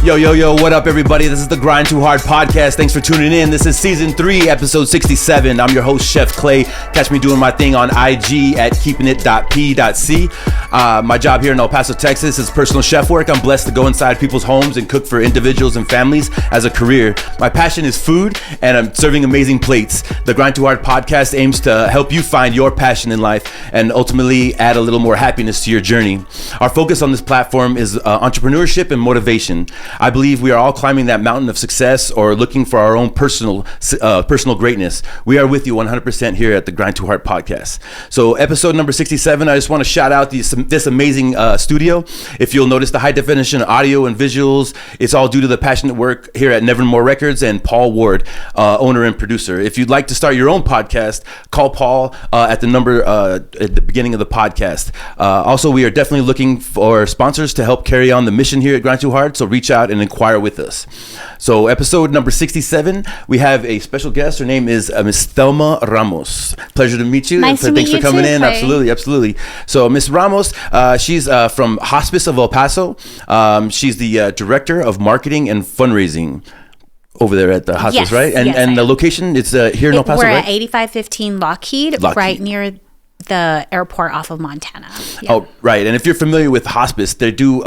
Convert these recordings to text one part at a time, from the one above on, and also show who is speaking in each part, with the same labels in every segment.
Speaker 1: Yo, what up, everybody? This is the Grind2Hard podcast. Thanks for tuning in. This is season 3, episode 67. I'm your host, Chef Clay. Catch me doing my thing on IG at keepingit.p.c. My job here in El Paso, Texas is personal chef work. I'm blessed to go inside people's homes and cook for individuals and families as a career. My passion is food, and I'm serving amazing plates. The Grind2Hard podcast aims to help you find your passion in life and ultimately add a little more happiness to your journey. Our focus on this platform is entrepreneurship and motivation. I believe we are all climbing that mountain of success or looking for our own personal greatness. We are with you 100% here at the Grind2Hard podcast. So episode number 67, I just want to shout out this amazing studio. If you'll notice the high definition audio and visuals, it's all due to the passionate work here at Nevermore Records and Paul Ward, owner and producer. If you'd like to start your own podcast, call Paul at the number at the beginning of the podcast. Also, we are definitely looking for sponsors to help carry on the mission here at Grind2Hard, so reach out and inquire with us. So episode number 67, we have a special guest. Her name is Miss Thelma Ramos. Pleasure to meet you.
Speaker 2: Nice to meet you.
Speaker 1: Thanks for coming in.
Speaker 2: Clay.
Speaker 1: Absolutely. So Miss Ramos, she's from Hospice of El Paso. She's the director of marketing and fundraising over there at the hospice,
Speaker 2: Yes,
Speaker 1: right? And the location, it's here in El Paso,
Speaker 2: We're
Speaker 1: right?
Speaker 2: at 8515 Lockheed, right near the airport off of Montana. Yeah.
Speaker 1: Oh, right. And if you're familiar with hospice, they do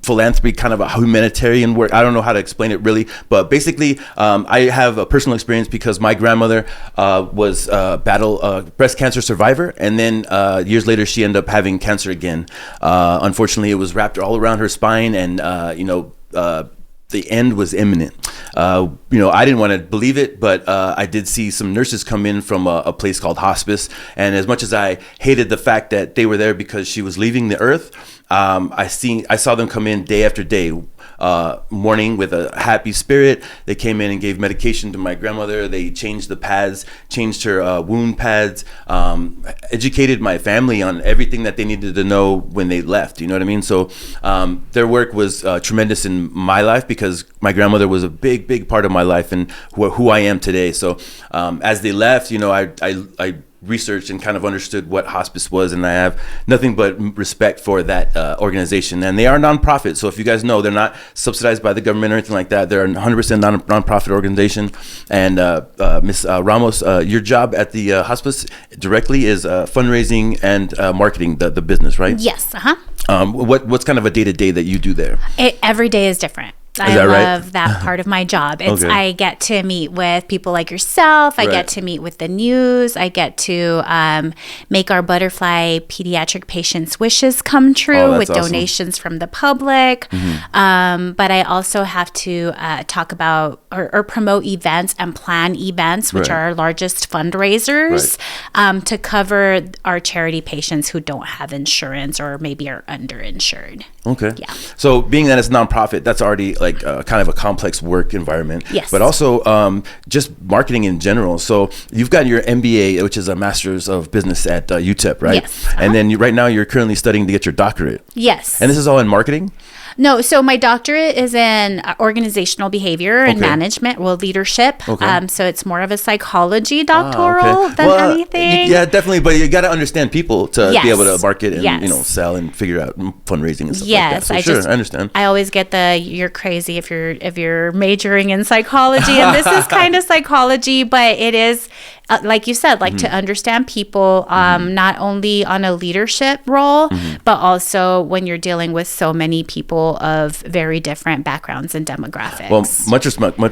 Speaker 1: philanthropy, kind of a humanitarian work. I don't know how to explain it really, but basically I have a personal experience because my grandmother was breast cancer survivor, and then years later she ended up having cancer again. Unfortunately, it was wrapped all around her spine, and the end was imminent. I didn't want to believe it, but I did see some nurses come in from a place called hospice. And as much as I hated the fact that they were there because she was leaving the earth, I saw them come in day after day, morning with a happy spirit. They came in and gave medication to my grandmother. They changed the pads, changed her wound pads, educated my family on everything that they needed to know when they left. You know what I mean? So their work was tremendous in my life because my grandmother was a big part of my life and who I am today. So as they left, I researched and kind of understood what hospice was, and I have nothing but respect for that organization. And they are a nonprofit, so if you guys know, they're not subsidized by the government or anything like that. They're a 100% nonprofit organization. And Miss Ramos, your job at the hospice directly is fundraising and marketing the business, right?
Speaker 2: Yes.
Speaker 1: What's kind of a day-to-day that you do there?
Speaker 2: Every day is different. I love that part of my job. I get to meet with people like yourself. I get to meet with the news. I get to make our butterfly pediatric patients' wishes come true with donations from the public. Mm-hmm. But I also have to talk about or promote events and plan events, which are our largest fundraisers, to cover our charity patients who don't have insurance or maybe are underinsured.
Speaker 1: Okay.
Speaker 2: Yeah.
Speaker 1: So being that it's a nonprofit, that's already kind of a complex work environment.
Speaker 2: Yes.
Speaker 1: But also just marketing in general. So you've got your MBA, which is a Master's of Business at UTEP, right?
Speaker 2: Yes.
Speaker 1: And then right now you're currently studying to get your doctorate.
Speaker 2: Yes.
Speaker 1: And this is all in marketing?
Speaker 2: No, so my doctorate is in organizational behavior and management, leadership. Okay. So it's more of a psychology doctoral than anything.
Speaker 1: Yeah, definitely. But you got to understand people to be able to market and sell and figure out fundraising and stuff like that. So I understand.
Speaker 2: I always get you're crazy if you're majoring in psychology, and this is kind of psychology, but it is. Like you said, to understand people, not only on a leadership role, but also when you're dealing with so many people of very different backgrounds and demographics.
Speaker 1: Well, much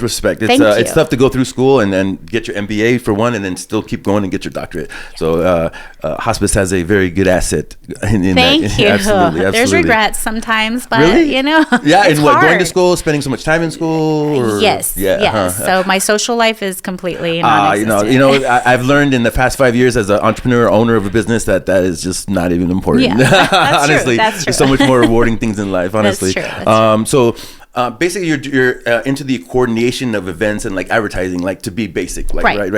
Speaker 1: respect. It's tough to go through school and then get your MBA for one, and then still keep going and get your doctorate. So hospice has a very good asset in that.
Speaker 2: Thank you.
Speaker 1: Absolutely.
Speaker 2: There's regrets sometimes, but
Speaker 1: really?
Speaker 2: Yeah,
Speaker 1: and going to school, spending so much time in school? Or?
Speaker 2: Yes. So my social life is completely non-existent.
Speaker 1: I've learned in the past 5 years as an entrepreneur, owner of a business, that is just not even important.
Speaker 2: Yeah, that's
Speaker 1: honestly,
Speaker 2: true.
Speaker 1: there's so much more rewarding things in life. Honestly,
Speaker 2: that's
Speaker 1: true. Basically, you're into the coordination of events and advertising, to be basic, right.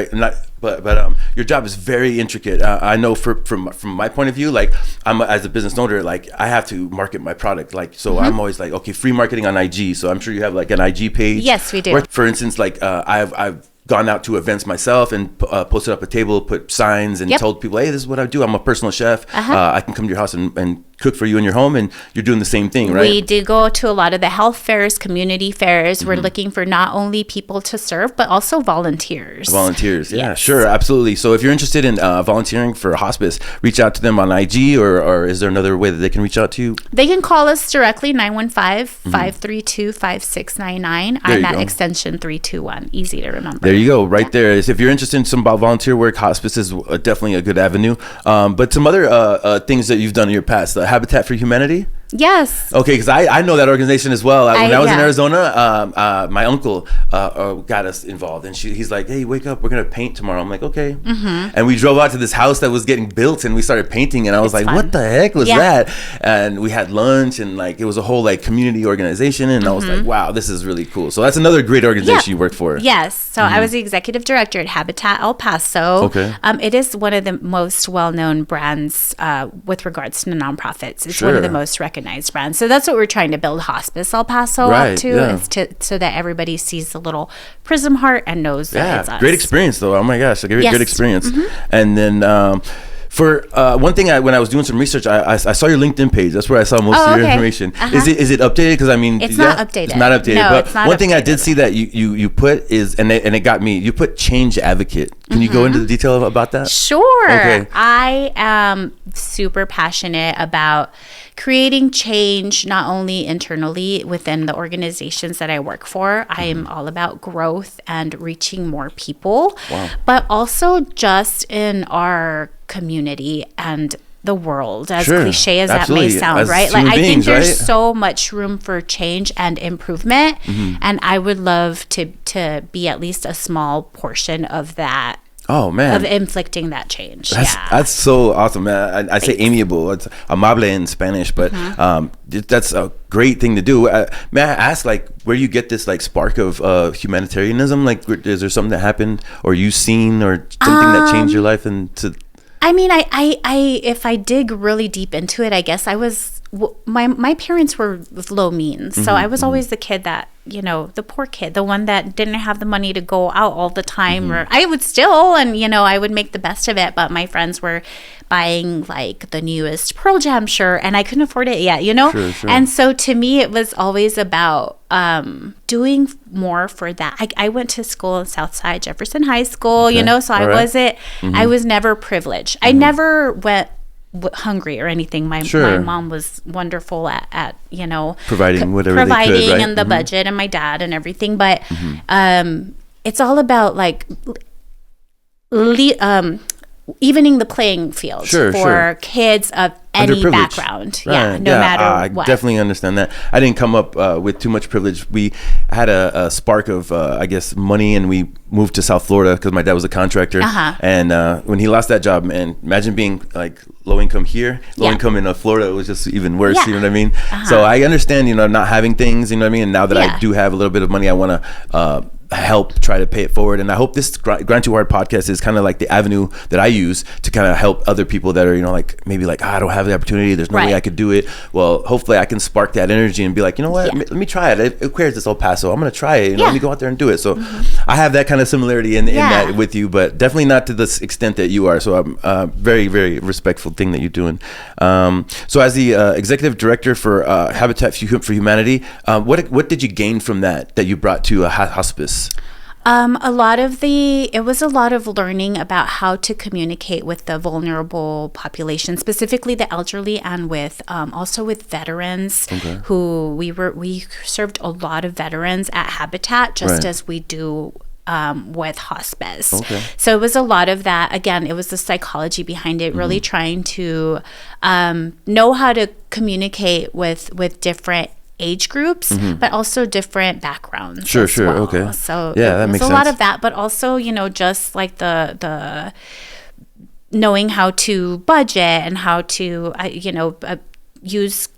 Speaker 1: But your job is very intricate. I know from my point of view, I'm as a business owner, I have to market my product, so I'm always okay, free marketing on IG. So I'm sure you have an IG page.
Speaker 2: Yes, we do.
Speaker 1: For instance, I've gone out to events myself and posted up a table, put signs, and told people, hey, this is what I do. I'm a personal chef. I can come to your house and cook for you in your home, and you're doing the same thing, right?
Speaker 2: We do go to a lot of the health fairs, community fairs. We're looking for not only people to serve, but also volunteers.
Speaker 1: Yeah, sure, absolutely. So if you're interested in volunteering for hospice, reach out to them on IG, or is there another way that they can reach out to you?
Speaker 2: They can call us directly, 915-532-5699. I'm at extension 321. Easy to remember.
Speaker 1: There you go, right there. If you're interested in some volunteer work, hospice is definitely a good avenue. But some other things that you've done in your past, the Habitat for Humanity?
Speaker 2: Yes.
Speaker 1: Okay, because I know that organization as well. When I was in Arizona, my uncle got us involved, and he's like, "Hey, wake up, we're gonna paint tomorrow." I'm like, "Okay," and we drove out to this house that was getting built, and we started painting, and I was like, fun. "What the heck was that?" And we had lunch, and like it was a whole like community organization, and I was like, "Wow, this is really cool." So that's another great organization you worked for.
Speaker 2: Yes. So I was the executive director at Habitat El Paso.
Speaker 1: Okay.
Speaker 2: It is one of the most well-known brands with regards to nonprofits. It's one of the most recognized brands. So that's what we're trying to build Hospice El Paso up to, is so that everybody sees the little prism heart and knows that it's us.
Speaker 1: Great experience though. Oh my gosh, a great experience. And then for one thing, when I was doing some research, I saw your LinkedIn page. That's where I saw most of your information. Is it updated? Because I mean,
Speaker 2: it's not updated.
Speaker 1: It's not updated.
Speaker 2: No,
Speaker 1: but
Speaker 2: it's not
Speaker 1: one thing I
Speaker 2: updated.
Speaker 1: did see that you put is, and it got me. You put change advocate. Can you go into the detail about that?
Speaker 2: Sure.
Speaker 1: Okay.
Speaker 2: I am super passionate about creating change, not only internally within the organizations that I work for. I am all about growth and reaching more people, but also just in our community and the world, as cliche as that may sound,
Speaker 1: as
Speaker 2: right? Like I think
Speaker 1: beings,
Speaker 2: there's so much room for change and improvement, and I would love to be at least a small portion of that.
Speaker 1: Oh man,
Speaker 2: of inflicting that change.
Speaker 1: That's so awesome, man. I say amiable. It's amable in Spanish, but that's a great thing to do. May I ask, like, where you get this like spark of humanitarianism? Like, is there something that happened, or you seen, or something that changed your life into?
Speaker 2: I mean, I if I dig really deep into it, I guess I was my parents were with low means, so I was always the kid that, you know, the poor kid, the one that didn't have the money to go out all the time, or I would still, and you know, I would make the best of it, but my friends were buying like the newest Pearl Jam shirt and I couldn't afford it yet, you know? Sure. And so to me, it was always about doing more for that. I went to school in Southside Jefferson High School, you know, so I was never privileged. I never went hungry or anything. My mom was wonderful at you know,
Speaker 1: providing whatever they could, right?
Speaker 2: and the budget, and my dad and everything, but it's all about like evening the playing field for kids of any background. No matter what. I
Speaker 1: definitely understand that. I didn't come up with too much privilege. We had a spark of, I guess, money, and we moved to South Florida because my dad was a contractor. And when he lost that job, man, imagine being like low income here, low income in Florida, it was just even worse. You know what I mean? So I understand, you know, not having things, you know what I mean? And now that I do have a little bit of money, I want to help try to pay it forward. And I hope this Grind2Hard podcast is kind of like the avenue that I use to kind of help other people that are, you know, like maybe like, I don't have the opportunity, there's no way I could do it. Well, hopefully I can spark that energy and be like, you know what, let me try it. Who cares, it's El Paso, I'm gonna try it, you know, let me go out there and do it. So I have that kind of similarity in that with you, but definitely not to this extent that you are. So I'm very, very respectful thing that you're doing. So as the executive director for Habitat for Humanity, what did you gain from that you brought to hospice?
Speaker 2: It was a lot of learning about how to communicate with the vulnerable population, specifically the elderly, and with also with veterans who we served a lot of veterans at Habitat, just as we do with hospice. So it was a lot of that. Again, it was the psychology behind it, really trying to know how to communicate with different age groups, but also different backgrounds. Sure. Okay. So that makes sense. A lot of that, but also, you know, just like the knowing how to budget and how to, use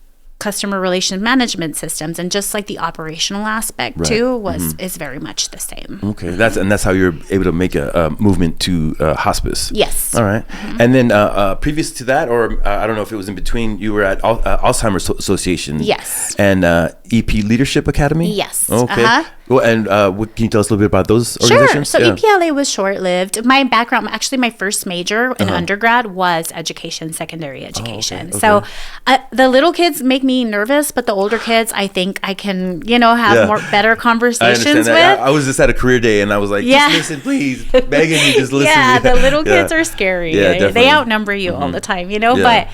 Speaker 2: customer relation management systems, and just like the operational aspect too is very much the same. Okay, that's how you're able to make a movement to hospice. Yes. All right. And then previous to that, or I don't know if it was in between, you were at Alzheimer's Association. Yes. And EP Leadership Academy. Yes. Okay.
Speaker 1: Well, and can you tell us a little bit about those organizations?
Speaker 2: Sure. So EPLA was short-lived. My background, actually, my first major in undergrad was education, secondary education. Okay. So the little kids make me nervous, but the older kids, I think I can, have better conversations with.
Speaker 1: I was just at a career day, and I was like, just listen, please, begging you, just listen.
Speaker 2: Yeah, the little kids are scary. Yeah, they outnumber you all the time, But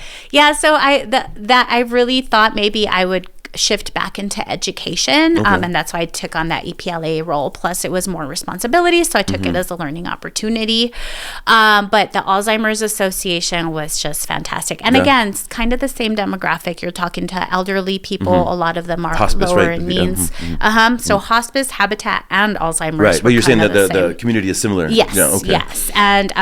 Speaker 2: so I really thought maybe I would shift back into education, and that's why I took on that EPLA role. Plus, it was more responsibility, so I took it as a learning opportunity. But the Alzheimer's Association was just fantastic, and again, it's kind of the same demographic. You're talking to elderly people. A lot of them are hospice, lower in means. So hospice, habitat, and Alzheimer's.
Speaker 1: Right, but you're saying that the community is similar.
Speaker 2: Yes, yes, and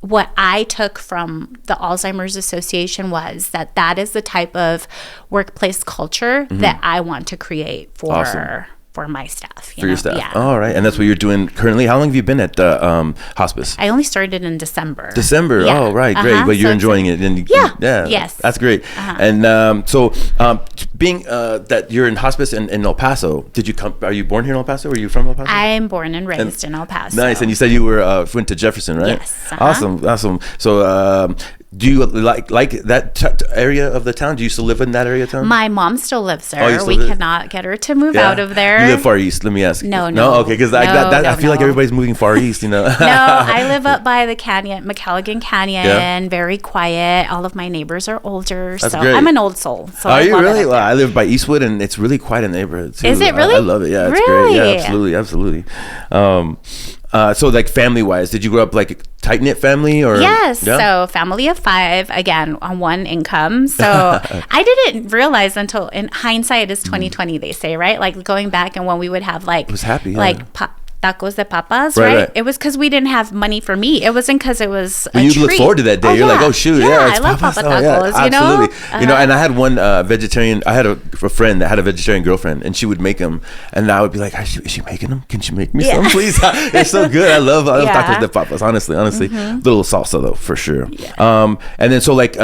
Speaker 2: what I took from the Alzheimer's Association was that is the type of workplace culture that I want to create for my staff.
Speaker 1: For your staff. Yeah. All right. And that's what you're doing currently. How long have you been at hospice?
Speaker 2: I only started in December.
Speaker 1: Yeah. Oh, right. Great. But you're enjoying it. And
Speaker 2: yes.
Speaker 1: That's great. And so being that you're in hospice in El Paso, are you born here in El Paso? Or are you from El Paso?
Speaker 2: I'm born and raised in El Paso.
Speaker 1: Nice. And you said you went to Jefferson, right?
Speaker 2: Yes.
Speaker 1: Awesome. So do you like that area of the town? Do you still live in that area of town?
Speaker 2: My mom still lives there. We cannot get her to move out of there.
Speaker 1: You live far east, let me ask.
Speaker 2: No.
Speaker 1: Okay, because I feel like everybody's moving far east,
Speaker 2: No, I live up by the canyon, McCalligan Canyon, very quiet. All of my neighbors are older.
Speaker 1: That's great.
Speaker 2: I'm an old soul. So
Speaker 1: are you really? Well, I live by Eastwood, and it's really quiet in the neighborhood, too.
Speaker 2: Is it really?
Speaker 1: I love it, yeah. It's great. Yeah, absolutely. So like family wise, did you grow up like a tight knit family or?
Speaker 2: Yes. So family of 5, again, on one income. So I didn't realize until in hindsight is 2020, they say, right? Like going back and when we would have like,
Speaker 1: it was happy,
Speaker 2: tacos de papas, right? It was because we didn't have money for meat. It wasn't because it was a treat.
Speaker 1: You look forward to that day. You're like, oh shoot,
Speaker 2: I love papa tacos,
Speaker 1: absolutely. And I had one vegetarian. I had a friend that had a vegetarian girlfriend, and she would make them, and I would be like, is she making them? Can she make me some, please? It's so good. I love tacos de papas. Honestly, little salsa though, for sure. And then so like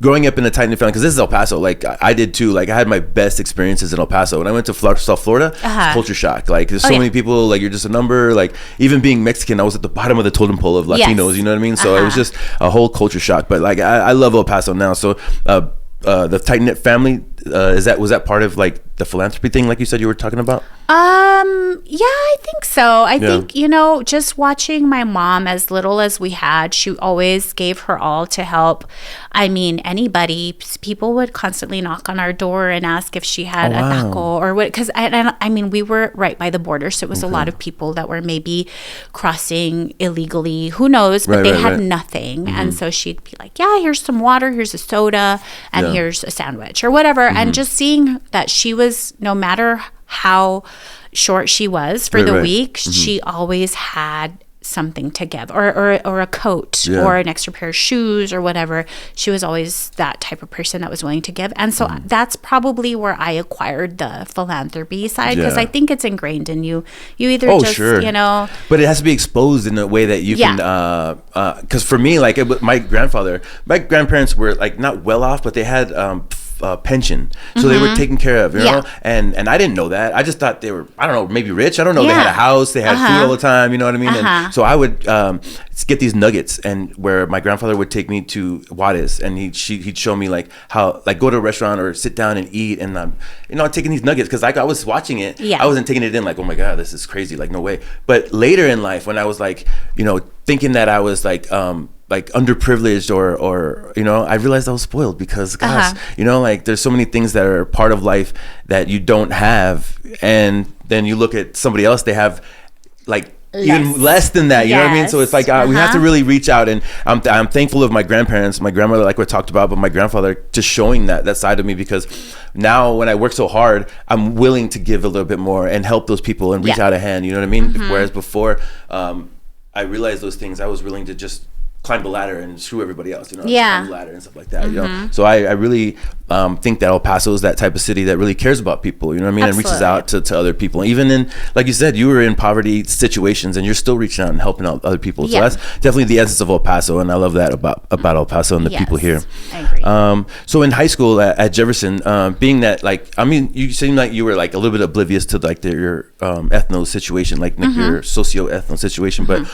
Speaker 1: growing up in a tight knit family, because this is El Paso. Like I did too. Like I had my best experiences in El Paso. When I went to South Florida, it's culture shock. Like there's so many people. Like you're just a number. Like even being Mexican, I was at the bottom of the totem pole of Latinos. You know what I mean? So it was just a whole culture shock. But like I love El Paso now. So the tight knit family, was that part of like the philanthropy thing, like you said you were talking about?
Speaker 2: Yeah, I think so. I think, just watching my mom, as little as we had, she always gave her all to help. I mean, anybody, people would constantly knock on our door and ask if she had a taco or what, because I mean, we were right by the border. So it was a lot of people that were maybe crossing illegally, who knows, but they had nothing. And so she'd be like, yeah, here's some water, here's a soda, and here's a sandwich or whatever. And just seeing that she was, no matter how short she was for the week, she always had something to give, or a coat or an extra pair of shoes or whatever. She was always that type of person that was willing to give. And so that's probably where I acquired the philanthropy side, because I think it's ingrained in you. You either
Speaker 1: but it has to be exposed in a way that you can, because for me, like my grandparents were like not well off, but they had pension, so they were taken care of, you know, and I didn't know that. I just thought they were, I don't know, maybe rich. I don't know. They had a house, they had food all the time, you know what I mean? And so I would get these nuggets, and where my grandfather would take me to Juarez, and he'd show me like how, like, go to a restaurant or sit down and eat, and taking these nuggets, because I was watching it, I wasn't taking it in like, oh my god, this is crazy, like no way. But later in life, when I was like, thinking that I was like underprivileged or I realized I was spoiled, because gosh, like there's so many things that are part of life that you don't have, and then you look at somebody else, they have like even less than that, you know what I mean? So it's like we have to really reach out, and I'm thankful of my grandparents, my grandmother, like we talked about, but my grandfather just showing that side of me, because now when I work so hard, I'm willing to give a little bit more and help those people and reach out a hand, you know what I mean? Whereas before, I realized those things, I was willing to just climb the ladder and screw everybody else, you know,
Speaker 2: yeah,
Speaker 1: climb the ladder and stuff like that, you know. So I really think that El Paso is that type of city that really cares about people, you know what I mean, and reaches out to other people. Even in, like you said, you were in poverty situations and you're still reaching out and helping out other people. So that's definitely the essence of El Paso, and I love that about El Paso and the people here.
Speaker 2: I agree.
Speaker 1: So in high school at Jefferson, being that, like, I mean, you seem like you were like a little bit oblivious to like your ethno situation, like your socio-ethno situation, but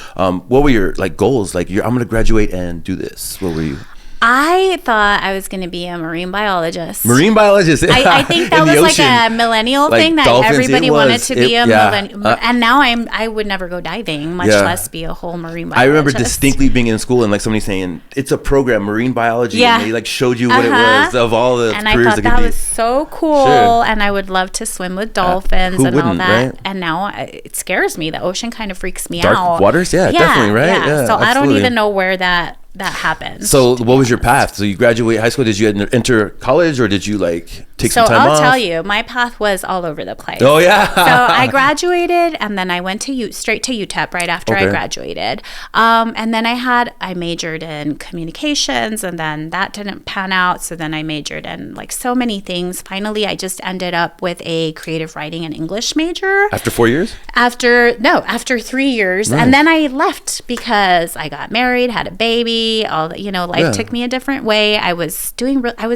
Speaker 1: what were your like goals? Like, I'm gonna graduate and do this. What were you?
Speaker 2: I thought I was going to be a marine biologist.
Speaker 1: Marine biologist.
Speaker 2: I think that was like a millennial thing that everybody wanted to be a millennial. And now I would never go diving, much less be a whole marine biologist.
Speaker 1: I remember distinctly being in school and like somebody saying, it's a program, marine biology. And they like showed you what it was of all the
Speaker 2: and
Speaker 1: careers
Speaker 2: I thought that was so cool. Sure. And I would love to swim with dolphins and all that. Right? And now it scares me. The ocean kind of freaks me out.
Speaker 1: Dark waters? Yeah, definitely, right?
Speaker 2: Yeah. So absolutely. I don't even know where that happened.
Speaker 1: So what was your path? So you graduate high school, did you enter college, or did you like take some time off?
Speaker 2: So I'll tell you, my path was all over the place.
Speaker 1: Oh yeah.
Speaker 2: So I graduated and then I went to straight to UTEP right after I graduated. And then I majored in communications, and then that didn't pan out. So then I majored in like so many things. Finally, I just ended up with a creative writing and English major.
Speaker 1: After 4 years?
Speaker 2: After 3 years. Nice. And then I left because I got married, had a baby. All that, life took me a different way. I was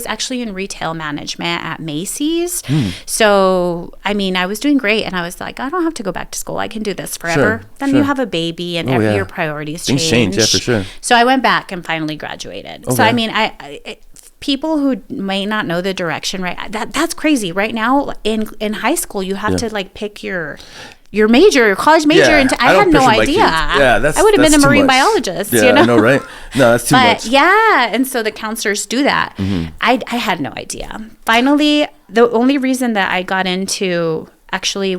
Speaker 2: actually in retail management at Macy's. So, I mean, I was doing great, and I was like, I don't have to go back to school. I can do this forever. Then you have a baby, and your priorities change.
Speaker 1: Things change, for sure.
Speaker 2: So I went back and finally graduated. Okay. So, I mean, people who may not know the direction, right? That's crazy. Right now, in high school, you have to like pick your major, your college major, and I had no idea. I would have been a marine biologist.
Speaker 1: Yeah, I know, right? No, that's too much.
Speaker 2: Yeah, and so the counselors do that. I had no idea. Finally, the only reason that I got into actually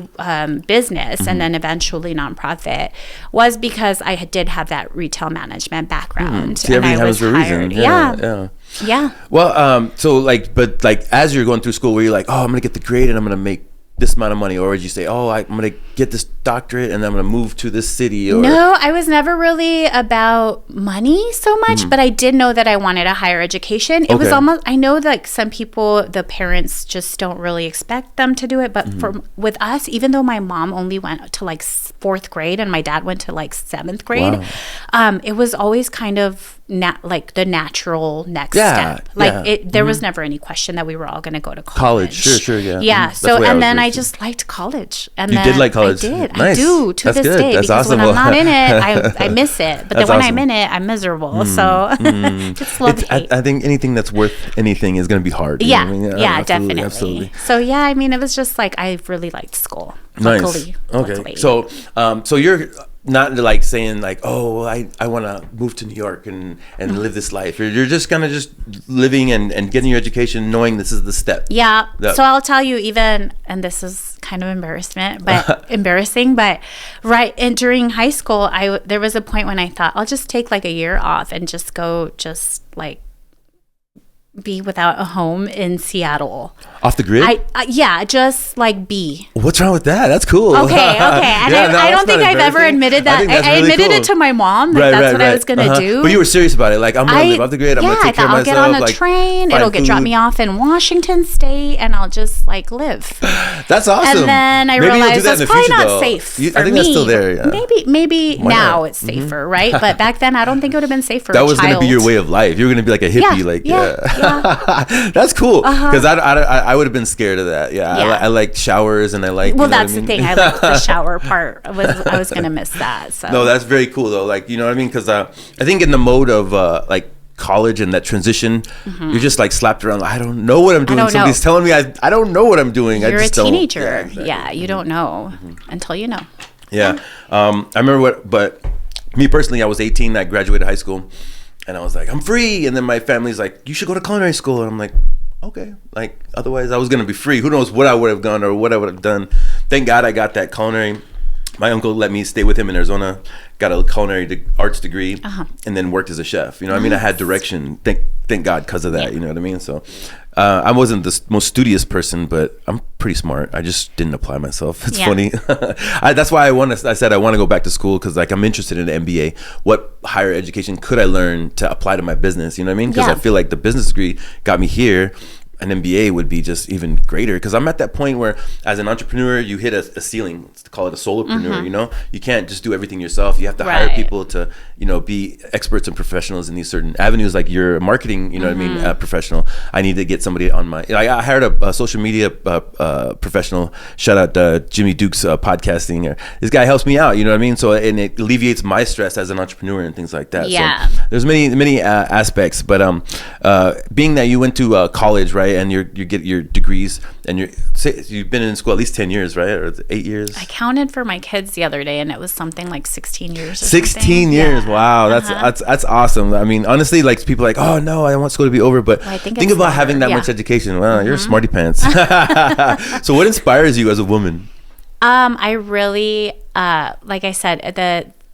Speaker 2: business and then eventually nonprofit was because I did have that retail management background.
Speaker 1: See, everything happens for a reason.
Speaker 2: Yeah.
Speaker 1: Well, so like, but like as you're going through school, were you like, oh, I'm gonna get the grade and I'm gonna make this amount of money, or would you say, oh, I'm gonna get this doctorate and I'm gonna move to this city? Or
Speaker 2: no, I was never really about money so much, but I did know that I wanted a higher education. It was almost, I know like some people, the parents just don't really expect them to do it, but with us, even though my mom only went to like 4th grade and my dad went to like 7th grade, it was always kind of like the natural next step. Like there was never any question that we were all going to go to college.
Speaker 1: Sure,
Speaker 2: yeah. So and then I just liked college. And
Speaker 1: you did like college?
Speaker 2: I did.
Speaker 1: Nice.
Speaker 2: I do to this day.
Speaker 1: That's
Speaker 2: because
Speaker 1: awesome.
Speaker 2: when I'm not in it, I miss it. But then when I'm in it, I'm miserable. So it's love-hate.
Speaker 1: I think anything that's worth anything is going to be hard.
Speaker 2: Yeah,
Speaker 1: absolutely,
Speaker 2: definitely. So yeah, I mean, it was just like I really liked school.
Speaker 1: Nice.
Speaker 2: Luckily.
Speaker 1: Okay. So you're not like saying like, oh, I want to move to New York and live this life. You're just kind of just living and getting your education, knowing this is the step.
Speaker 2: Yeah. So I'll tell you, even, and this is kind of embarrassing, but during high school, there was a point when I thought I'll just take like a year off and just go like be without a home in Seattle.
Speaker 1: Off the grid?
Speaker 2: Just like be.
Speaker 1: What's wrong with that? That's cool.
Speaker 2: Okay. And I don't think I've ever admitted that. I admitted it to my mom. Like that's what I was going to do.
Speaker 1: But you were serious about it. Like, I'm going to live off the grid. I'm going to take care of myself.
Speaker 2: I'll get on a train. It'll drop me off in Washington State, and I'll just like live.
Speaker 1: That's awesome.
Speaker 2: And then I realized that's probably not safe for me.
Speaker 1: I think that's still there. Yeah.
Speaker 2: Maybe now it's safer, right? But back then, I don't think it would have been safe for a child.
Speaker 1: That was going to be your way of life. You were going to be like a hippie. That's cool, because I would have been scared of that. I like showers, and I like.
Speaker 2: Well, that's the thing. I like the shower part. I was gonna miss that. So
Speaker 1: no, that's very cool though. Like, you know what I mean? Because I think in the mode of like college and that transition, you're just like slapped around. I don't know what I'm doing. Somebody's telling me I don't know what I'm doing.
Speaker 2: You're
Speaker 1: I just
Speaker 2: a teenager.
Speaker 1: Yeah, exactly.
Speaker 2: You don't know until you know.
Speaker 1: Yeah. I remember but me personally, I was 18. I graduated high school. And I was like, I'm free. And then my family's like, you should go to culinary school. And I'm like, okay. Like, otherwise I was going to be free. Who knows what I would have done or what I would have done. Thank God I got that culinary my uncle let me stay with him in Arizona, got a culinary arts degree, and then worked as a chef. You know what I mean? I had direction. Thank God because of that. You know what I mean? So I wasn't the most studious person, but I'm pretty smart. I just didn't apply myself. It's funny. That's why I said I want to go back to school, because like I'm interested in an MBA. What higher education could I learn to apply to my business? You know what I mean? Because I feel like the business degree got me here. An MBA would be just even greater, because I'm at that point where as an entrepreneur you hit a ceiling. Let's call it a solopreneur. You know, you can't just do everything yourself. You have to hire people to, you know, be experts and professionals in these certain avenues. Like you're a marketing, you know what I mean, professional. I need to get somebody on my, I hired a social media professional. Shout out Jimmy Duke's podcasting. This guy helps me out, you know what I mean? So, and it alleviates my stress as an entrepreneur and things like that. So there's many aspects, but being that you went to college, right? And you get your degrees, and you've been in school at least 10 years, right? Or 8 years?
Speaker 2: I counted for my kids the other day, and it was something like 16 years.
Speaker 1: 16 years. Yeah. Wow. That's awesome. I mean, honestly, like people are like, oh no, I want school to be over, but think about having that much education. Wow, you're a smarty pants. So what inspires you as a woman?
Speaker 2: I really, like I said,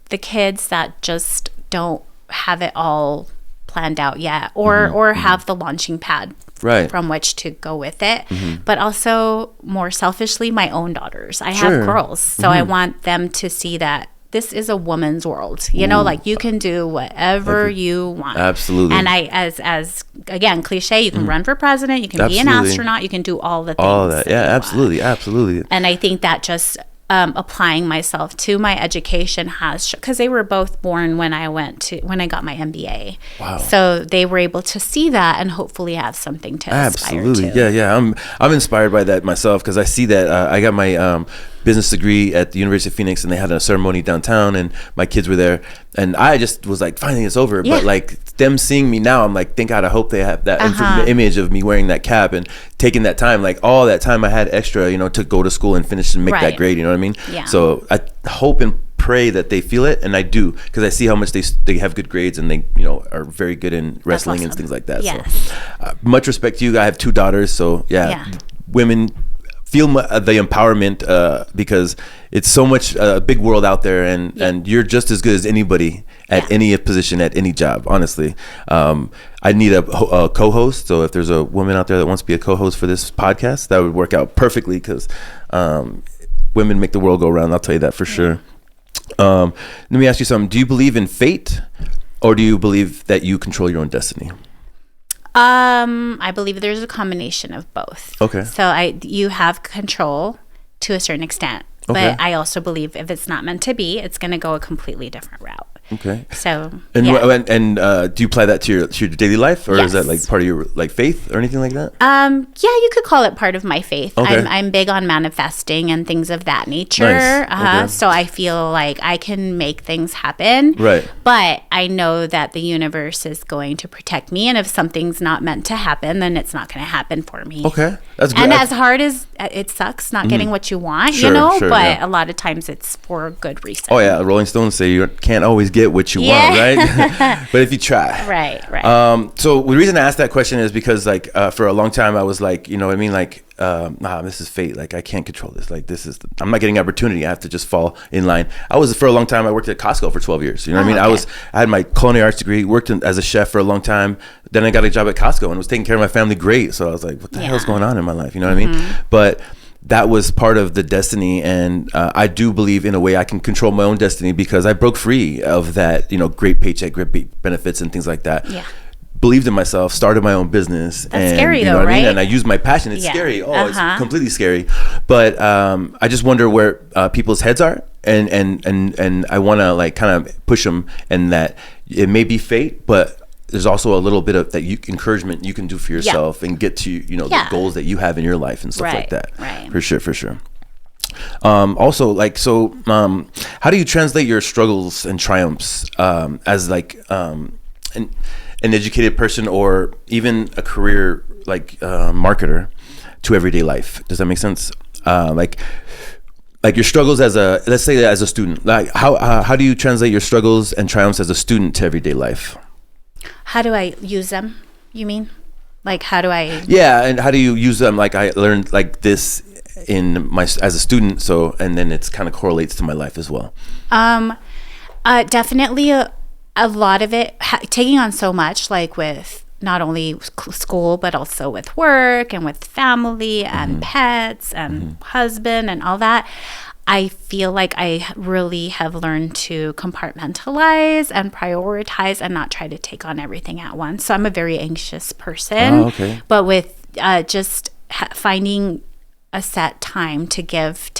Speaker 2: the kids that just don't have it all planned out yet, or have the launching pad from which to go with it, but also more selfishly, my own daughters. I have girls, so I want them to see that this is a woman's world. You know, like you can do whatever you want. Absolutely. And I, as again, cliche, you can run for president, you can be an astronaut, you can do all the things.
Speaker 1: All that, absolutely.
Speaker 2: And I think that just applying myself to my education has, because they were both born when I got my MBA. Wow. So they were able to see that and hopefully have something to aspire to.
Speaker 1: Yeah. I'm inspired by that myself, because I see that I got my business degree at the University of Phoenix, and they had a ceremony downtown, and my kids were there, and I just was like, finally it's over. But like them seeing me now, I'm like, thank God, I hope they have that image of me wearing that cap and taking that time, like all that time I had extra, you know, to go to school and finish and make that grade, you know what I mean? Yeah. So I hope and pray that they feel it, and I do, because I see how much they have good grades, and they, you know, are very good in wrestling and things like that. Yes. So much respect to you. I have 2 daughters, so women feel the empowerment, because it's so much big world out there, and you're just as good as anybody at any position, at any job, honestly. I need a co-host, so if there's a woman out there that wants to be a co-host for this podcast, that would work out perfectly, because women make the world go round, I'll tell you that for sure. Let me ask you something. Do you believe in fate, or do you believe that you control your own destiny?
Speaker 2: I believe there's a combination of both. Okay. So you have control to a certain extent, but I also believe if it's not meant to be, it's going to go a completely different route. Okay. So
Speaker 1: and do you apply that to your daily life, or is that like part of your like faith or anything like that?
Speaker 2: Yeah, you could call it part of my faith. Okay. I'm big on manifesting and things of that nature. Nice. So I feel like I can make things happen. Right. But I know that the universe is going to protect me, and if something's not meant to happen, then it's not going to happen for me. Okay. That's good. And as hard as it sucks not getting what you want, you know, but a lot of times it's for a good reason.
Speaker 1: Oh yeah, Rolling Stones say you can't always get what you want, right? But if you try. Right. So the reason I asked that question is because like for a long time I was like, you know what I mean, like this is fate, like I can't control this, like I'm not getting opportunity, I have to just fall in line. For a long time I worked at Costco for 12 years, you know what I mean? I had my culinary arts degree, worked as a chef for a long time, then I got a job at Costco and was taking care of my family great, so I was like, what the hell's going on in my life, you know what I mean? But that was part of the destiny, and I do believe in a way I can control my own destiny, because I broke free of that, you know, great paycheck, great benefits and things like that. Yeah. Believed in myself, started my own business.
Speaker 2: That's scary,
Speaker 1: you know
Speaker 2: though,
Speaker 1: what
Speaker 2: right?
Speaker 1: I mean? And I used my passion. It's scary. It's completely scary. But I just wonder where people's heads are, and I want to like kind of push them, and that it may be fate, but there's also a little bit of that encouragement you can do for yourself and get to, you know, the goals that you have in your life and stuff like that. Right. For sure. Also, like, so how do you translate your struggles and triumphs as like an educated person, or even a career like marketer, to everyday life? Does that make sense? Like your struggles let's say as a student, like how do you translate your struggles and triumphs as a student to everyday life?
Speaker 2: How do I use them, you mean? Like, how do I...
Speaker 1: Yeah, and how do you use them? Like, I learned like this in my as a student. So, and then it's kind of correlates to my life as well.
Speaker 2: Definitely a lot of it taking on so much, like with not only school, but also with work and with family and pets and husband and all that. I feel like I really have learned to compartmentalize and prioritize and not try to take on everything at once. So I'm a very anxious person, but with just finding a set time to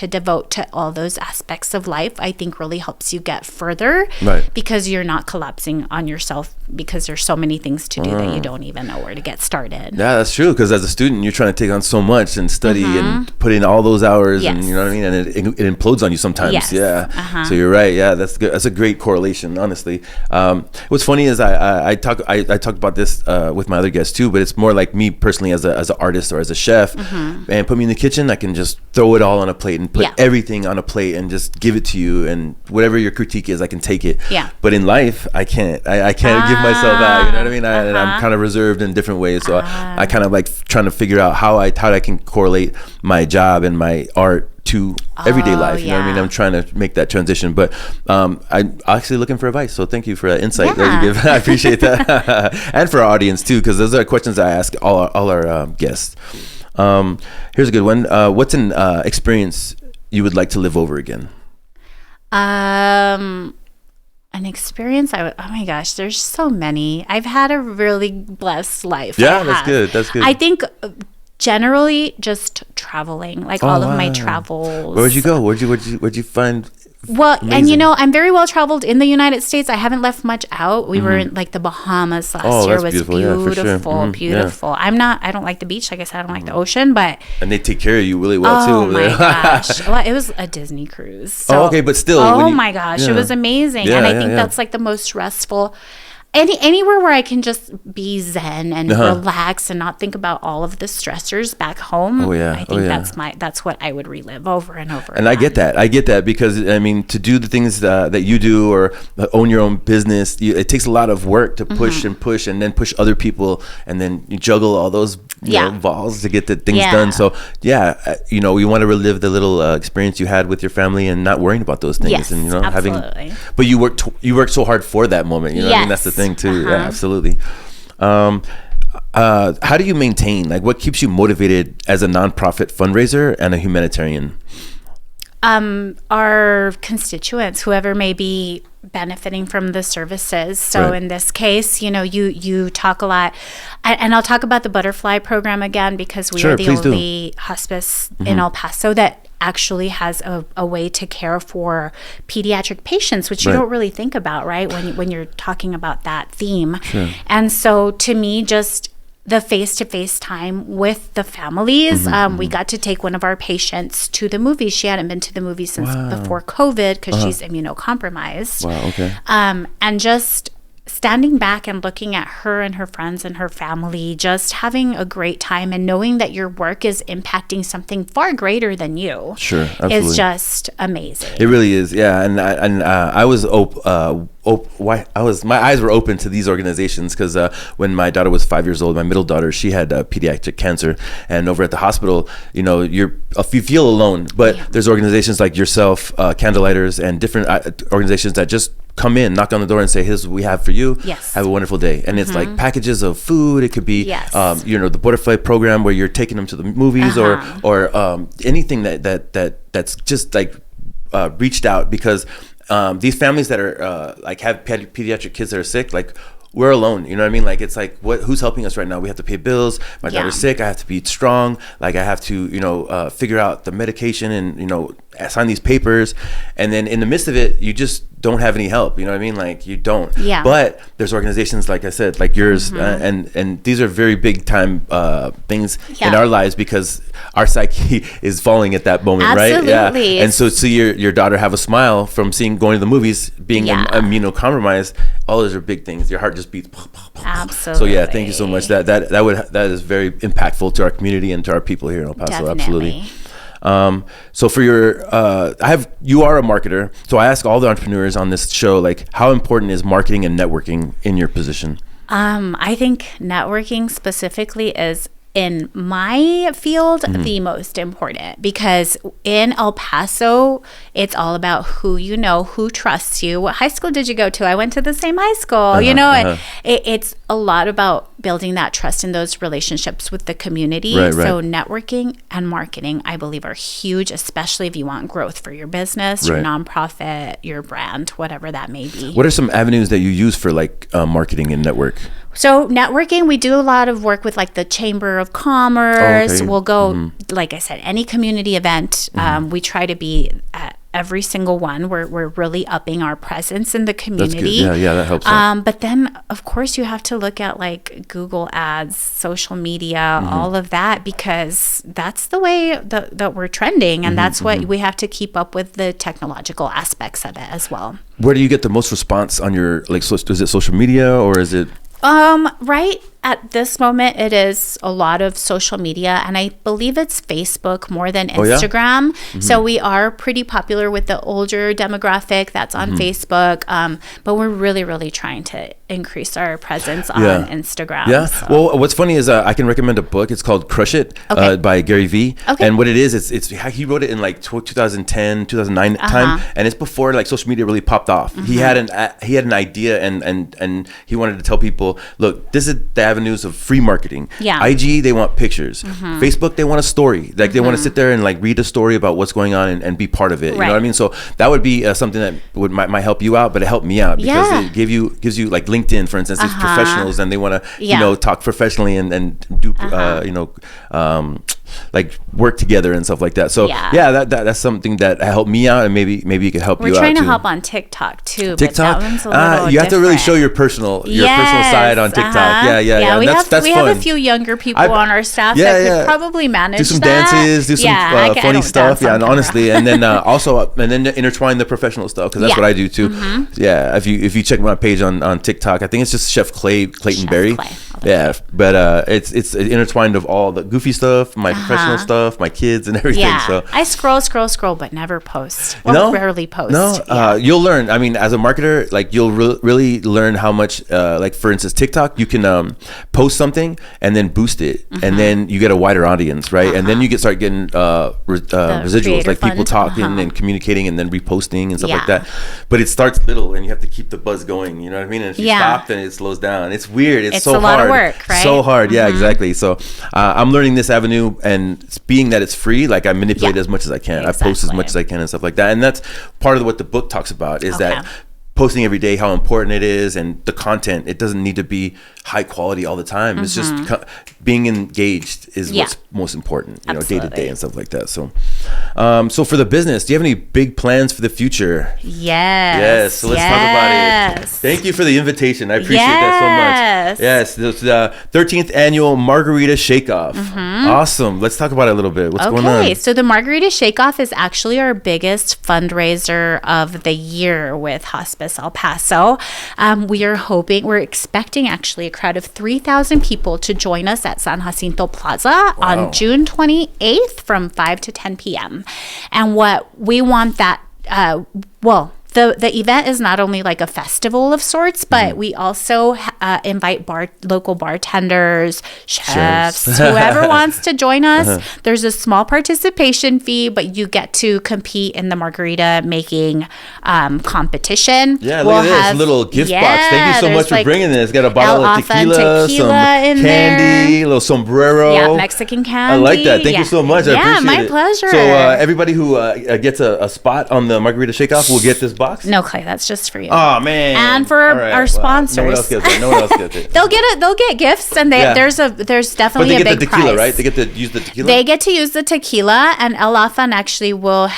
Speaker 2: devote to all those aspects of life, I think really helps you get further, because you're not collapsing on yourself because there's so many things to do that you don't even know where to get started.
Speaker 1: Yeah, that's true, because as a student you're trying to take on so much and study and put in all those hours, and you know what I mean, and it implodes on you sometimes. So you're right. Yeah, that's good. That's a great correlation, honestly. What's funny is I talk about this with my other guests too, but it's more like me personally as an artist or as a chef, and put me in the kitchen, I can just throw it all on a plate and put everything on a plate and just give it to you, and whatever your critique is, I can take it. But in life, I can't. I can't give myself out. You know what I mean? And I'm kind of reserved in different ways. So I kind of like trying to figure out how I can correlate my job and my art to everyday life. You know what I mean? I'm trying to make that transition, but I'm actually looking for advice. So thank you for that insight that you give. I appreciate that, and for our audience too, because those are questions I ask all our guests. Here's a good one. What's an experience you would like to live over again?
Speaker 2: An experience oh my gosh, there's so many. I've had a really blessed life.
Speaker 1: That's good.
Speaker 2: I think generally just traveling, like all of my travels.
Speaker 1: Where'd you go? Where'd you find?
Speaker 2: Well, amazing. And I'm very well traveled in the United States. I haven't left much out. We were in like the Bahamas last year. It was beautiful. Beautiful. I don't like the beach. Like I said, I don't like the ocean, but.
Speaker 1: And they take care of you really well too.
Speaker 2: Oh my gosh. Well, it was a Disney cruise. So,
Speaker 1: but still.
Speaker 2: Oh my gosh. It was amazing. And I think that's like the most restful. Anywhere where I can just be zen and relax and not think about all of the stressors back home. I think that's what I would relive over and over.
Speaker 1: And I get that because I mean, to do the things that you do or own your own business, it takes a lot of work to push and then push other people, and then you juggle all those balls to get the things done. So you want to relive the little experience you had with your family and not worrying about those things, and
Speaker 2: absolutely.
Speaker 1: But you worked so hard for that moment. You know what I mean? That's the thing too. Yeah, absolutely. How do you maintain, like, what keeps you motivated as a nonprofit fundraiser and a humanitarian?
Speaker 2: Our constituents, whoever may be benefiting from the services. So in this case, you talk a lot, and I'll talk about the butterfly program again, because we are the only hospice in El Paso that actually has a way to care for pediatric patients, which you don't really think about, right? When you're talking about that theme. And so to me, just the face-to-face time with the families. We got to take one of our patients to the movies. She hadn't been to the movies since before COVID because she's immunocompromised.
Speaker 1: Wow, okay.
Speaker 2: And just standing back and looking at her and her friends and her family, just having a great time and knowing that your work is impacting something far greater than you.
Speaker 1: Sure, absolutely.
Speaker 2: Is just amazing.
Speaker 1: It really is, yeah. And I was my eyes were open to these organizations because when my daughter was 5 years old, my middle daughter, she had pediatric cancer, and over at the hospital, you feel alone, but there's organizations like yourself, Candlelighters, and different organizations that just come in, knock on the door, and say, "Here's what we have for you. Have a wonderful day." And it's like packages of food. It could be, the butterfly program where you're taking them to the movies, or anything that's just like reached out, because these families that are have pediatric kids that are sick, like, we're alone, you know what I mean? Like, it's like, who's helping us right now? We have to pay bills. My daughter's sick. I have to be strong. Like, I have to, figure out the medication and, sign these papers. And then in the midst of it, you just don't have any help. You know what I mean? Like, you don't.
Speaker 2: Yeah.
Speaker 1: But there's organizations, like I said, like yours, and these are very big time things in our lives, because our psyche is falling at that moment,
Speaker 2: Absolutely.
Speaker 1: right? Yeah. And so see your daughter have a smile from going to the movies, being immunocompromised. All those are big things. Your heart just beats.
Speaker 2: Absolutely.
Speaker 1: So thank you so much. That is very impactful to our community and to our people here in El Paso.
Speaker 2: Definitely.
Speaker 1: Absolutely. So for you are a marketer. So I ask all the entrepreneurs on this show, like, how important is marketing and networking in your position?
Speaker 2: I think networking specifically is in my field, the most important, because in El Paso, it's all about who you know, who trusts you. What high school did you go to? I went to the same high school, it's a lot about building that trust in those relationships with the community.
Speaker 1: Right.
Speaker 2: So networking and marketing, I believe, are huge, especially if you want growth for your business, your nonprofit, your brand, whatever that may be.
Speaker 1: What are some avenues that you use for like marketing and network?
Speaker 2: So networking, we do a lot of work with like the Chamber of Commerce. We'll go, like I said, any community event. We try to be at every single one. We're really upping our presence in the community.
Speaker 1: That's good. Yeah, that helps.
Speaker 2: But then, of course, you have to look at like Google Ads, social media, all of that, because that's the way that we're trending. And that's what we have to keep up with, the technological aspects of it as well.
Speaker 1: Where do you get the most response on your, like, is it social media or is it?
Speaker 2: Right at this moment, it is a lot of social media, and I believe it's Facebook more than Instagram. So we are pretty popular with the older demographic that's on Facebook, but we're really, really trying to increase our presence on Instagram.
Speaker 1: Yeah.
Speaker 2: So.
Speaker 1: Well, what's funny is I can recommend a book. It's called Crush It by Gary Vee. And what it is, it's he wrote it in like 2010, 2009 time, and it's before like social media really popped off. He had an idea, and he wanted to tell people, look, this is the avenues of free marketing. IG, they want pictures. Facebook, they want a story. Like they want to sit there and like read a story about what's going on and be part of it. You know what I mean? So that would be something that might help you out, but it helped me out because it gives you like LinkedIn, for instance, it's professionals and they want to talk professionally and do like work together and stuff like that. So that's something that helped me out, and maybe it could help you out.
Speaker 2: We're trying to help on TikTok too.
Speaker 1: TikTok,
Speaker 2: but that one's a little
Speaker 1: you have to really show your personal side on TikTok. Yeah.
Speaker 2: We
Speaker 1: that's
Speaker 2: have
Speaker 1: fun.
Speaker 2: a few younger people on our staff that could probably manage.
Speaker 1: Do some dances, do some funny stuff. Yeah, and honestly, and then intertwine the professional stuff, because that's what I do too. Yeah, if you check my page on TikTok, I think it's just Chef Clayton Berry. Yeah, but it's intertwined of all the goofy stuff, my professional stuff, my kids and everything.
Speaker 2: Yeah.
Speaker 1: So
Speaker 2: I scroll, but never post. Or rarely post.
Speaker 1: No, you'll learn. I mean, as a marketer, like you'll really learn how much. Like for instance, TikTok, you can post something and then boost it, and then you get a wider audience, right? And then you start getting residuals, like people talking and communicating, and then reposting and stuff like that. But it starts little, and you have to keep the buzz going. You know what I mean? And if you stop, then it slows down. It's weird. It's so hard.
Speaker 2: It's a lot of work, right?
Speaker 1: So hard. Yeah, exactly. So I'm learning this avenue, and being that it's free, like I manipulate as much as I can. I post as much as I can and stuff like that. And that's part of what the book talks about, is that posting every day, how important it is, and the content, it doesn't need to be high quality all the time. It's just being engaged is what's most important, day to day and stuff like that. So so for the business, do you have any big plans for the future?
Speaker 2: Yes.
Speaker 1: So let's talk about it. Thank you for the invitation. I appreciate that so much. Yes, it's the 13th annual Margarita Shake-Off. Awesome. Let's talk about it a little bit. What's going on?
Speaker 2: Okay, so the Margarita Shake-Off is actually our biggest fundraiser of the year with Hospice El Paso. We're expecting actually a crowd of 3,000 people to join us at San Jacinto Plaza on June 28th from 5 to 10 p.m. And what we want that, the event is not only like a festival of sorts, but we also invite local bartenders, chefs, whoever wants to join us. There's a small participation fee, but you get to compete in the margarita making competition.
Speaker 1: Yeah, look at this little gift box. Thank you so much for bringing this. Got a bottle of tequila, some candy, a little sombrero.
Speaker 2: Yeah, Mexican candy.
Speaker 1: I like that. Thank you so much. I appreciate it.
Speaker 2: Yeah, my pleasure.
Speaker 1: So everybody who gets a spot on the Margarita Shake-Off will get this box?
Speaker 2: No, Clay, that's just for you.
Speaker 1: Oh man!
Speaker 2: And for our sponsors.
Speaker 1: No one else gets it. No one else gets it.
Speaker 2: They'll get gifts, and there's definitely a big prize. But they get the tequila,
Speaker 1: right? They get to use the tequila.
Speaker 2: They get to use the tequila, and El Afan actually will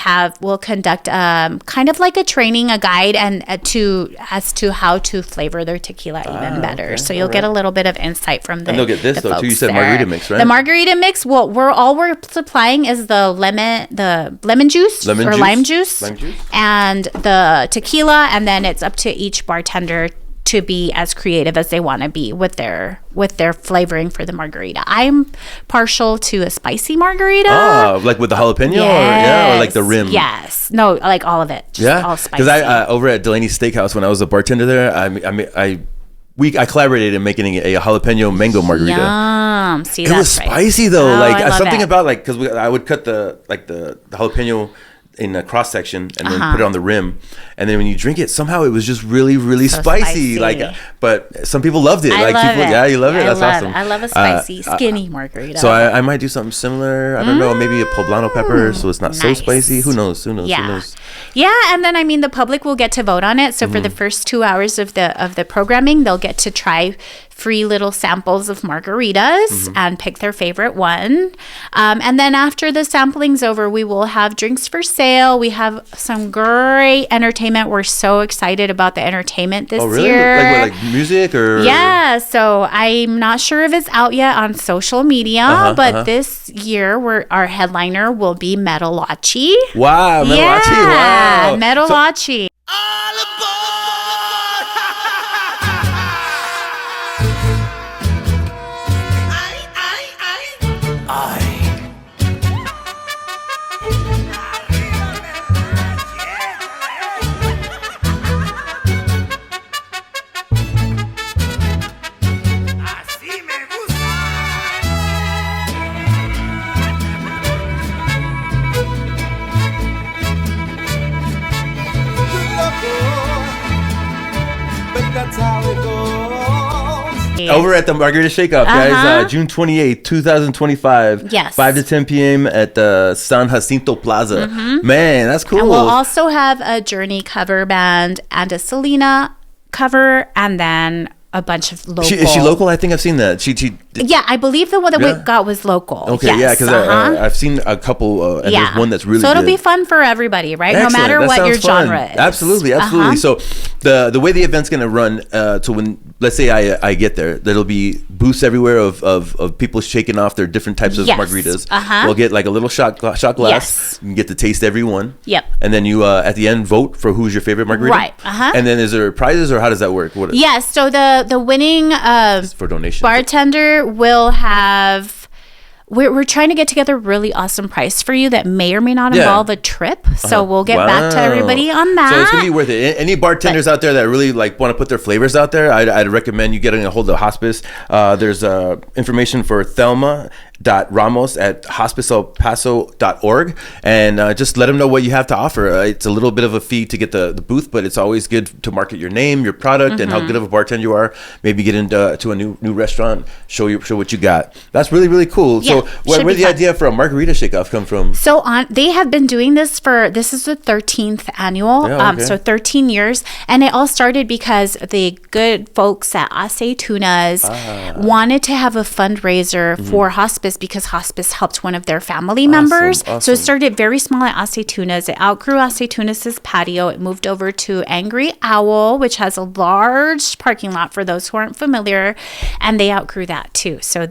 Speaker 2: conduct kind of like a training, a guide, and as to how to flavor their tequila even better. Okay. So you'll get a little bit of insight from the.
Speaker 1: And they'll get this though too. You said margarita mix, right?
Speaker 2: The margarita mix. Well, we're supplying is the lemon juice, lime juice, and the tequila, and then it's up to each bartender to be as creative as they want to be with their flavoring for the margarita. I'm partial to a spicy margarita.
Speaker 1: Oh, like with the jalapeno, or like the rim?
Speaker 2: Yes. No, like all of it. Just all spicy.
Speaker 1: Because I over at Delaney's Steakhouse when I was a bartender there, I I collaborated in making a jalapeno mango margarita.
Speaker 2: Yum. See,
Speaker 1: it was spicy though. Something
Speaker 2: it.
Speaker 1: About because I would cut the jalapeno in a cross section and then put it on the rim, and then when you drink it, somehow it was just really, really so spicy. But some people loved it.
Speaker 2: I love it.
Speaker 1: Yeah, you love it. That's awesome.
Speaker 2: I love a spicy, skinny margarita.
Speaker 1: So I might do something similar. I don't know, maybe a poblano pepper, so it's not so spicy. Who knows?
Speaker 2: Yeah, and then the public will get to vote on it. So for the first 2 hours of the programming, they'll get to try free little samples of margaritas and pick their favorite one. And then after the sampling's over, we will have drinks for sale. We have some great entertainment. We're so excited about the entertainment this year.
Speaker 1: Like music or?
Speaker 2: Yeah, so I'm not sure if it's out yet on social media, but this year our headliner will be Metalachi.
Speaker 1: Wow, Metalachi.
Speaker 2: Yeah, Metalachi.
Speaker 1: Over at the Margarita Shake-Off, guys, June 28th, 2025.
Speaker 2: Yes.
Speaker 1: 5 to 10 p.m. at the San Jacinto Plaza. Man, that's cool.
Speaker 2: And we'll also have a Journey cover band and a Selena cover, and then a bunch of local.
Speaker 1: Is she local? I think I've seen that.
Speaker 2: Yeah, I believe the one that we got was local.
Speaker 1: Okay,
Speaker 2: yes.
Speaker 1: yeah, because I've seen a couple, and there's one that's really good.
Speaker 2: So it'll be fun for everybody, right?
Speaker 1: Excellent.
Speaker 2: No matter what your genre is.
Speaker 1: Absolutely. So the way the event's going to run, so when, let's say I get there, there'll be booths everywhere of people shaking off their different types of margaritas. We'll get like a little shot glass. Yes. You can get to taste every one.
Speaker 2: Yep.
Speaker 1: And then you, at the end, vote for who's your favorite margarita.
Speaker 2: Right.
Speaker 1: And then is there prizes, or how does that work?
Speaker 2: Yes. So the winning
Speaker 1: for donations
Speaker 2: bartender will have. We're trying to get together a really awesome price for you that may or may not involve a trip. So we'll get back to everybody on that.
Speaker 1: So it's going to be worth it. Any bartenders out there that really want to put their flavors out there, I'd recommend you getting a hold of Hospice. There's information for Thelma Ramos at hospiceelpaso.org, and just let them know what you have to offer. It's a little bit of a fee to get the booth, but it's always good to market your name, your product, and how good of a bartender you are. Maybe get into a new restaurant, show what you got. That's really, really cool.
Speaker 2: Yeah,
Speaker 1: so where did the idea for a Margarita Shake-Off come from?
Speaker 2: So they have been doing this this is the 13th annual, so 13 years, and it all started because the good folks at Aceitunas wanted to have a fundraiser for Hospice, because Hospice helped one of their family members. Awesome. So it started very small at Aceitunas. It outgrew Aceitunas' patio. It moved over to Angry Owl, which has a large parking lot for those who aren't familiar, and they outgrew that too. So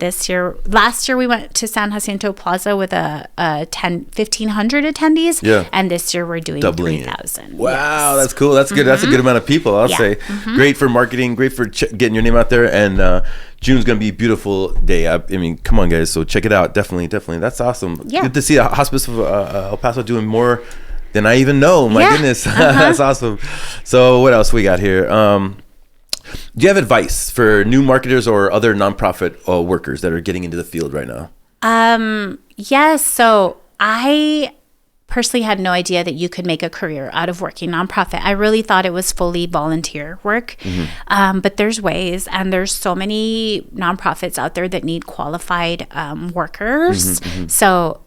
Speaker 2: last year we went to San Jacinto Plaza with a 1,500 attendees, and this year we're doing 3,000.
Speaker 1: Wow, that's cool. That's good. That's a good amount of people, I'll say. Great for marketing, great for getting your name out there, and June's gonna be a beautiful day. I mean, come on, guys. So check it out. Definitely. That's awesome. Yeah. Good to see Hospice of El Paso doing more than I even know. My goodness, that's awesome. So what else we got here? Do you have advice for new marketers or other nonprofit workers that are getting into the field right now?
Speaker 2: Yes. So I personally had no idea that you could make a career out of working nonprofit. I really thought it was fully volunteer work, but there's ways, and there's so many nonprofits out there that need qualified workers. So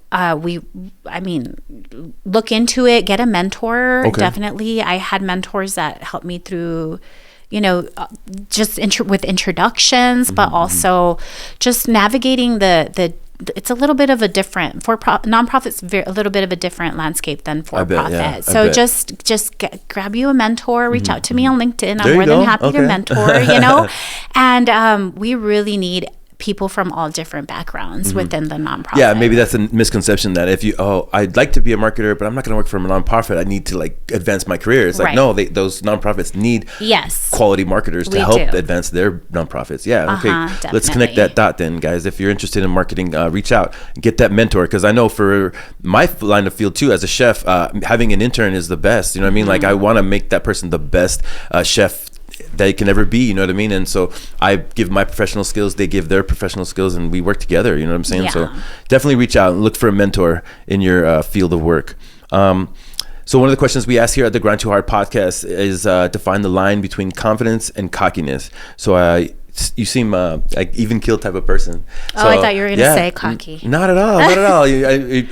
Speaker 2: look into it, get a mentor. Definitely. I had mentors that helped me through, just with introductions, but also just navigating it's a little bit of a different nonprofits, a little bit of a different landscape than for profit. So just grab you a mentor, reach out to me on LinkedIn. I'm more than happy to mentor, and we really need people from all different backgrounds within the nonprofit. Yeah,
Speaker 1: maybe that's a misconception that if I'd like to be a marketer, but I'm not going to work for a nonprofit. I need to advance my career. It's like, no, those nonprofits need quality marketers to help advance their nonprofits. Yeah, okay.
Speaker 2: Definitely.
Speaker 1: Let's connect that dot then, guys. If you're interested in marketing, reach out, get that mentor. Because I know for my line of field too, as a chef, having an intern is the best. You know what I mean? Like I want to make that person the best chef they can ever be, you know what I mean? And so I give my professional skills, they give their professional skills, and we work together, you know what I'm saying? So definitely reach out and look for a mentor in your field of work. So one of the questions we ask here at the Grind2Hard podcast is define the line between confidence and cockiness. So you seem like even keel type of person.
Speaker 2: So, I thought you were going to say cocky.
Speaker 1: Not at all. Not at all. You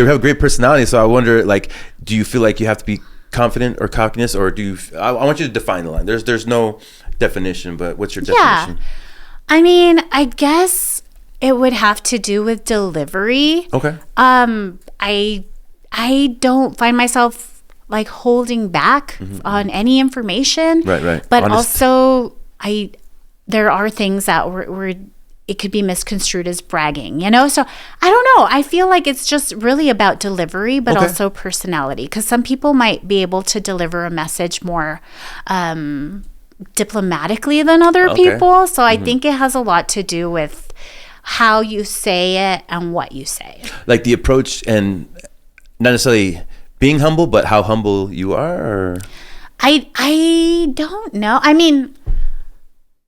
Speaker 1: have a great personality. So I wonder, like, do you feel like you have to be confident or cockiness, or do you? I want you to define the line. There's no definition, but what's your definition?
Speaker 2: I mean, I guess it would have to do with delivery.
Speaker 1: Okay.
Speaker 2: I don't find myself like holding back on any information.
Speaker 1: Right.
Speaker 2: But honest. Also, there are things that were it could be misconstrued as bragging, you know? So I don't know. I feel like it's just really about delivery, but also personality. Because some people might be able to deliver a message more diplomatically than other people. So I think it has a lot to do with how you say it and what you say.
Speaker 1: Like the approach, and not necessarily being humble, but how humble you are? Or?
Speaker 2: I don't know. I mean,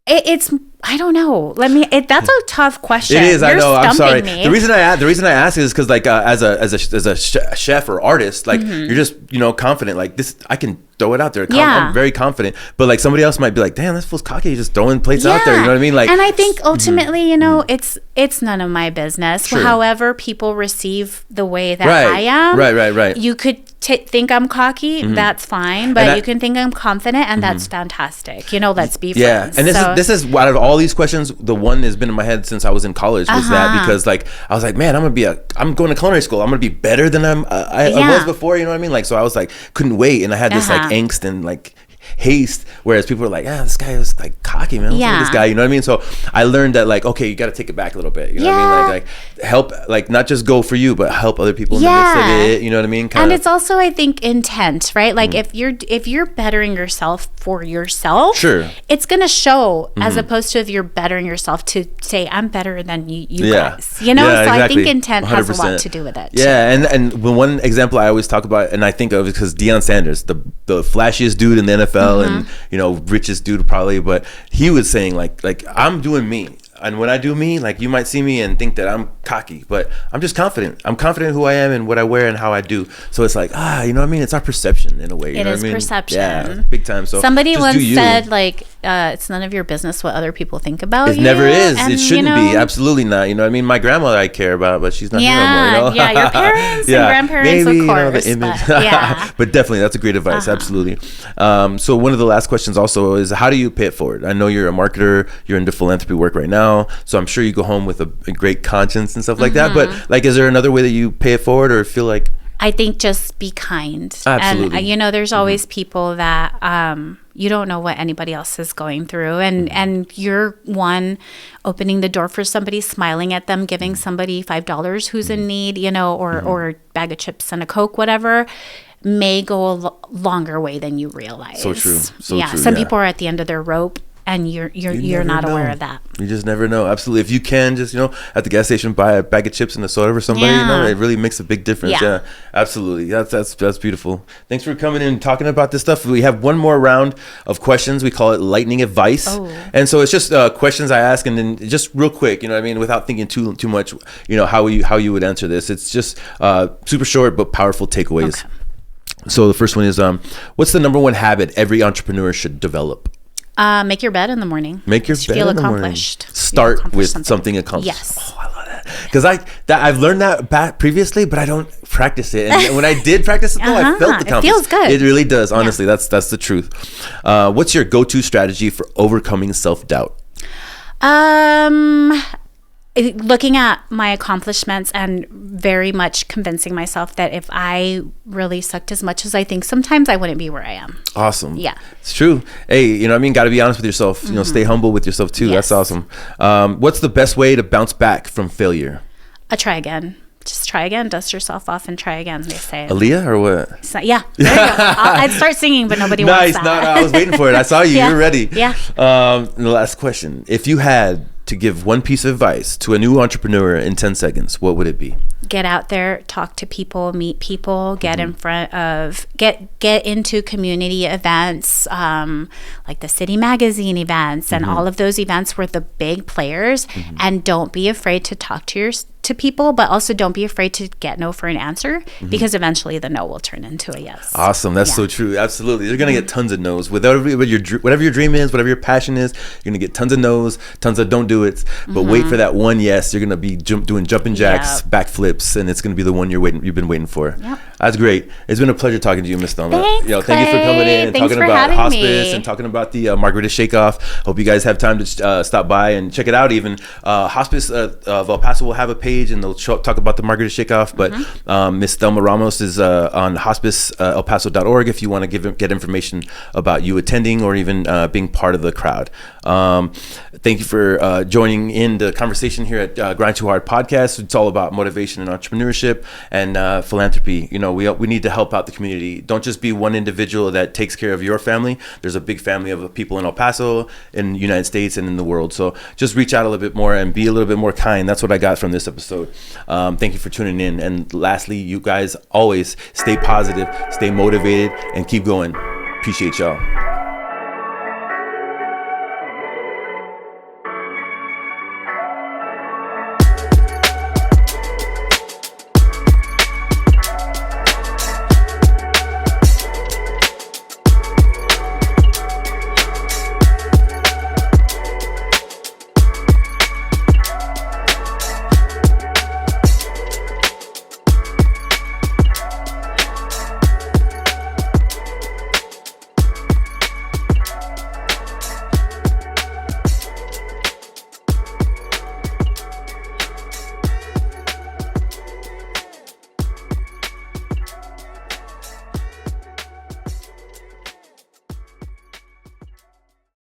Speaker 2: it's I don't know. That's a tough question.
Speaker 1: It is.
Speaker 2: You're
Speaker 1: I know. I'm sorry.
Speaker 2: me.
Speaker 1: The reason I ask is because like as a chef or artist, like you're just confident. Like this, I can throw it out there. I'm very confident. But like somebody else might be like, damn, this fool's cocky. He's just throwing plates out there. You know what I mean? Like,
Speaker 2: and I think ultimately, it's none of my business. Sure. However, people receive the way that I am.
Speaker 1: Right.
Speaker 2: You could think I'm cocky. That's fine. But you can think I'm confident, and that's fantastic. Let's be friends.
Speaker 1: And this is out of all these questions, the one has been in my head since I was in college was that, because like I was like, man, I'm going to culinary school. I'm gonna be better than I was before. You know what I mean? Like, so I was like, couldn't wait, and I had this like angst and like haste, whereas people were like, this guy was like cocky, man. This guy, you know what I mean? So I learned that like, okay, you got to take it back a little bit. You know what I mean? Like help, like not just go for you, but help other people in the midst of it. You know what I mean?
Speaker 2: And it's also, I think, intent, right? Like if you're bettering yourself for yourself, it's gonna show, as opposed to if you're bettering yourself to say, I'm better than you guys. So exactly. I think intent 100%. Has a lot to do with it.
Speaker 1: Yeah, and one example I always talk about, and I think of, because Deion Sanders, the flashiest dude in the NFL, and richest dude probably, but he was saying like I'm doing me, and when I do me, like you might see me and think that I'm cocky, but I'm just confident. I'm confident in who I am and what I wear and how I do. So it's like you know what I mean? It's our perception in a way.
Speaker 2: It is perception.
Speaker 1: Yeah, big time. So
Speaker 2: somebody once said like it's none of your business what other people think about you.
Speaker 1: It never is. And, it shouldn't be. Absolutely not. You know what I mean? My grandmother I care about, but she's not here anymore.
Speaker 2: Yeah, your parents and grandparents,
Speaker 1: maybe,
Speaker 2: of course.
Speaker 1: The image. But definitely, that's a great advice. Absolutely. So one of the last questions also is, how do you pay it forward? I know you're a marketer. You're into philanthropy work right now, so I'm sure you go home with a great conscience and stuff like that. But like, is there another way that you pay it forward, or feel like?
Speaker 2: I think just be kind.
Speaker 1: Absolutely.
Speaker 2: And there's always people that you don't know what anybody else is going through, and you're one opening the door for somebody, smiling at them, giving somebody $5 who's in need, or a bag of chips and a Coke, whatever, may go a longer way than you realize.
Speaker 1: So true.
Speaker 2: Some people are at the end of their rope, and you're not aware of that.
Speaker 1: You just never know. Absolutely. If you can just, at the gas station, buy a bag of chips and a soda for somebody, it really makes a big difference. Yeah, absolutely. That's beautiful. Thanks for coming in and talking about this stuff. We have one more round of questions. We call it lightning advice. And so it's just questions I ask, and then just real quick, without thinking too much, how you would answer this. It's just super short but powerful takeaways. Okay. So the first one is, what's the number one habit every entrepreneur should develop?
Speaker 2: Make your bed in the morning.
Speaker 1: Make your bed
Speaker 2: feel
Speaker 1: in the
Speaker 2: accomplished.
Speaker 1: Morning. Start with something accomplished.
Speaker 2: Yes.
Speaker 1: Oh, I love that. Because I've learned that back previously, but I don't practice it. And when I did practice it, though, I felt accomplished. It feels good. It really does. Honestly, that's the truth. What's your go-to strategy for overcoming self-doubt?
Speaker 2: Looking at my accomplishments and very much convincing myself that if I really sucked as much as I think, sometimes I wouldn't be where I am.
Speaker 1: Awesome.
Speaker 2: Yeah.
Speaker 1: It's true. Hey, got to be honest with yourself. Stay humble with yourself too. Yes. That's awesome. What's the best way to bounce back from failure?
Speaker 2: Try again. Just try again. Dust yourself off and try again, they say.
Speaker 1: Aaliyah or what?
Speaker 2: So, yeah. There you go. I'd start singing, but nobody wants that.
Speaker 1: Nice. No, I was waiting for it. I saw you.
Speaker 2: Yeah.
Speaker 1: You were ready.
Speaker 2: Yeah.
Speaker 1: The last question. If you had to give one piece of advice to a new entrepreneur in 10 seconds, what would it be?
Speaker 2: Get out there, talk to people, meet people, get in front of, get into community events, like the city magazine events and all of those events were the big players. And don't be afraid to talk to people, but also don't be afraid to get no for an answer, because eventually the no will turn into a yes.
Speaker 1: Awesome. That's so true. Absolutely. You're going to get tons of no's. Whatever your dream is, whatever your passion is, you're going to get tons of no's, tons of don't do it. But wait for that one yes. You're going to be doing jumping jacks, backflips, and it's going to be the one you've been waiting for.
Speaker 2: Yep.
Speaker 1: That's great. It's been a pleasure talking to you, Miss Thelma.
Speaker 2: Thanks,
Speaker 1: thank you for coming in and talking about hospice
Speaker 2: me.
Speaker 1: and talking about the Margarita Shake-Off. Hope you guys have time to stop by and check it out. Even Hospice of El Paso will have a page, and they'll talk about the Margarita Shake-Off. But Miss Thelma Ramos is on hospiceelpaso.org if you want to get information about you attending or even being part of the crowd. Thank you for joining in the conversation here at Grind2Hard podcast. It's all about motivation and entrepreneurship and philanthropy. We need to help out the community. Don't just be one individual that takes care of your family. There's a big family of people in El Paso, in the United States, and in the world. So just reach out a little bit more and be a little bit more kind. That's what I got from this episode. Thank you for tuning in. And lastly, you guys always stay positive, stay motivated, and keep going. Appreciate y'all.